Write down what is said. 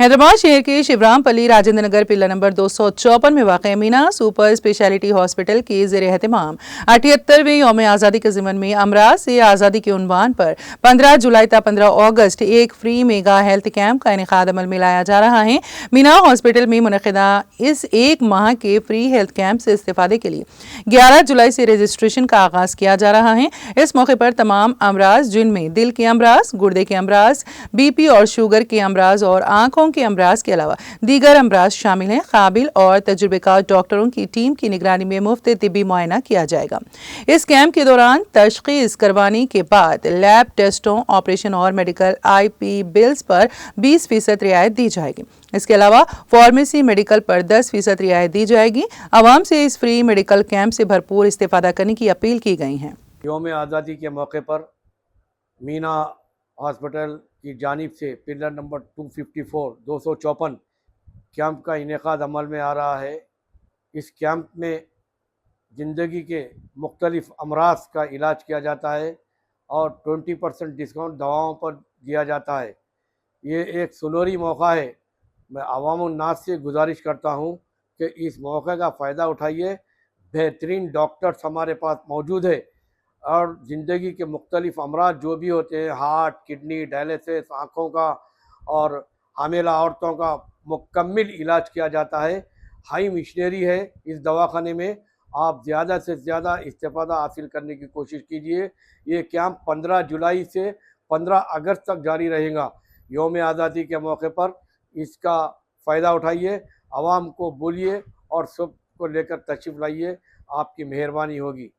हैदराबाद शहर के शिवरामपल्ली राजेंद्र नगर पिल्ला नंबर 254 में वाक़ मीना सुपर स्पेशलिटी हॉस्पिटल के ज़ेर एहतमाम 78वें यौम आज़ादी के ज़िमन में अमराज से आज़ादी के उन्वान पर 15 जुलाई ta 15 अगस्त एक फ्री मेगा हेल्थ कैंप का इनेकाद अमल में लाया जा रहा है। मीना हॉस्पिटल में मुनक़िदा इस एक माह के फ्री हेल्थ कैंप से इस्तेफादे के लिए 11 जुलाई से रजिस्ट्रेशन का आगाज़ किया जा रहा है। इस मौके पर तमाम अमराज जिनमें दिल के अमराज, गुर्दे के अमराज, BP और शुगर के अमराज और आँखों के अमराज के अलावा दीगर अमराज शामिल हैं। काबिल और तजुर्बेकार डॉक्टरों की टीम की निगरानी में मुफ्त तिब्बी मुआयना किया जाएगा। इस कैंप के दौरान तशख़ीस करवाने के बाद लैब टेस्टों, ऑपरेशन और मेडिकल IP बिल्स पर 20% रियायत दी जाएगी। इसके अलावा फार्मेसी मेडिकल पर 10% रियायत दी जाएगी। आवाम से इस फ्री मेडिकल कैंप से भरपूर इस्तेफादा करने की अपील की गई है। यौम आज़ादी के मौके पर मीना हॉस्पिटल की जानिब से पिलर नंबर 254 कैंप का इनेकाद अमल में आ रहा है। इस कैंप में ज़िंदगी के मुख्तलिफ अमराज का इलाज किया जाता है और 20% डिस्काउंट दवाओं पर दिया जाता है। ये एक सुनहरी मौका है। मैं अवामुन्नास से गुजारिश करता हूँ कि इस मौके का फ़ायदा उठाइए। बेहतरीन डॉक्टर्स हमारे पास मौजूद है और ज़िंदगी के मुख्तलिफ अमराज जो भी होते हैं, हार्ट, किडनी, डायलिसिस, आँखों का और हामिला औरतों का मुकम्मल इलाज किया जाता है। हाई मिशनरी है इस दवाखाने में। आप ज़्यादा से ज़्यादा इस्तेफ़ादा हासिल करने की कोशिश कीजिए। ये कैंप 15 जुलाई से 15 अगस्त तक जारी रहेगा। यौम आज़ादी के मौके पर इसका फ़ायदा उठाइए, आवाम को बोलिए और सब को लेकर तशरीफ़ लाइए। आपकी मेहरबानी होगी।